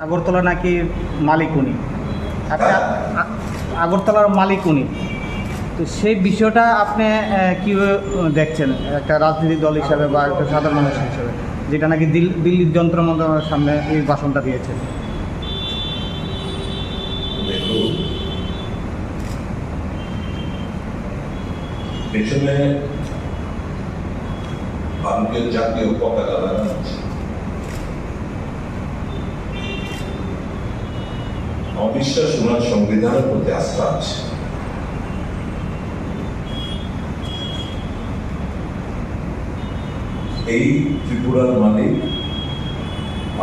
আগরতলা নাকি মালিক উনি, একটা আগরতলার মালিক উনি। তো সেই বিষয়টা আপনি কীভাবে দেখছেন একটা রাজনৈতিক দল হিসাবে বা একটা সাধারণ মানুষ হিসাবে, যেটা নাকি দিল্লির যন্ত্র মন্ত্রণালয়ের সামনে এই ভাষণটা দিয়েছে? দেখুন, পেছনে ভারতীয় জাতীয় পতাকা লাগানো আছে। অবিশ্বাস ওনার সংবিধানের প্রতি আস্থা আছে। এই ত্রিপুরার মালিক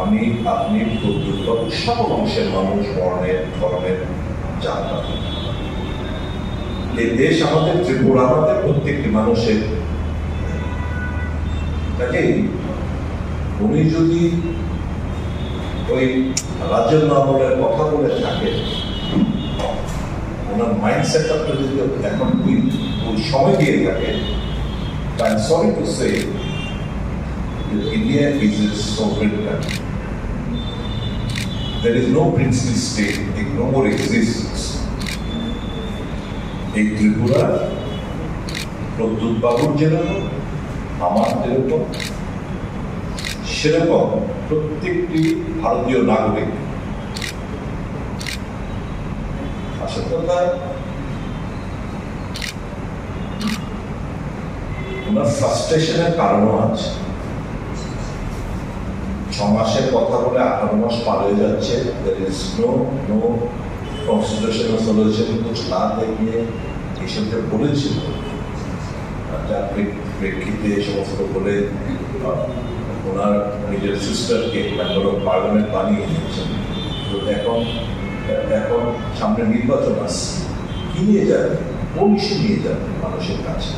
আমি, আপনি, সকল অংশের মানুষ, বর্ণের, ধর্মের, জাত। এই দেশ আমাদের, ত্রিপুরা আমাদের, প্রত্যেকটি মানুষের। কাজেই উনি যদি ওই রাজন্য আমলের কথা বলে থাকে, ওনার মাইন্ডসেট আপনি যদি এখন ওই সময় দিয়ে থাকে, I am sorry to say India is a sovereign country. There is no princely state, it no more exists. এই ত্রিপুরা প্রদ্যুৎ বাবুর যেরকম, আমার যেরকম, সেরকম প্রত্যেকটি ভারতীয় নাগরিক। আসল কথা, ওনার ফ্রাস্ট্রেশনের কারণও আছে। 6 মাসের কথা বলে 18 মাস পার হয়ে যাচ্ছে। There is no constitutional solution कुछ ना দেখিয়ে এসব যে বলেছিল, যার প্রেক্ষিতে সমস্ত বলে ওনার নিজের সিস্টারকে মেম্বার অফ পার্লামেন্ট বানিয়ে দিয়েছেন। তো এখন সামনে নির্বাচন আসছে, কি নিয়ে যাবে, কোন ইস্যু নিয়ে যাবে মানুষের কাছে?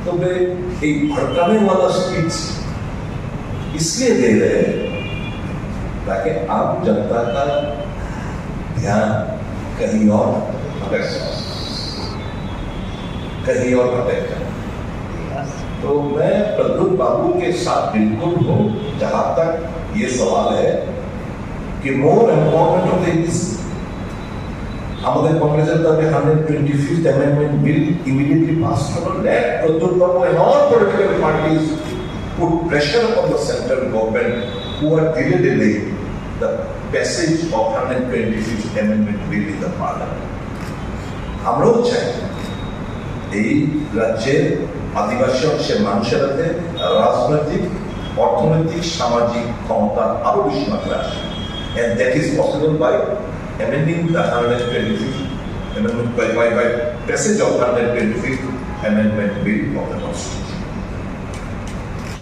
তবে এই ভড়কানেওয়ালা স্পিচ इसलिए दे रहे हैं ताकि आम जनता का ध्यान कहीं और भटक जाए। तो मैं प्रद्युत बाबू के साथ बिल्कुल हूँ, जहां तक ये सवाल है कि मोर इम्पोर्टेंट इज আমাদের কংগ্রেসের দাবি 125th amendment bill immediately passed for that Pradyut Babu and all political parties put pressure on the central government who are delaying the passage of 125th amendment bill in the parliament. আমরাও চাই এই রাজ্যের আদিবাসী অংশের মানুষের হাতে রাজনৈতিক, অর্থনৈতিক, সামাজিক ক্ষমতা আরো বেশি মাত্রায় আসে, and that is possible by amending the 125th amendment by passage of 125th amendment bill of the constitution.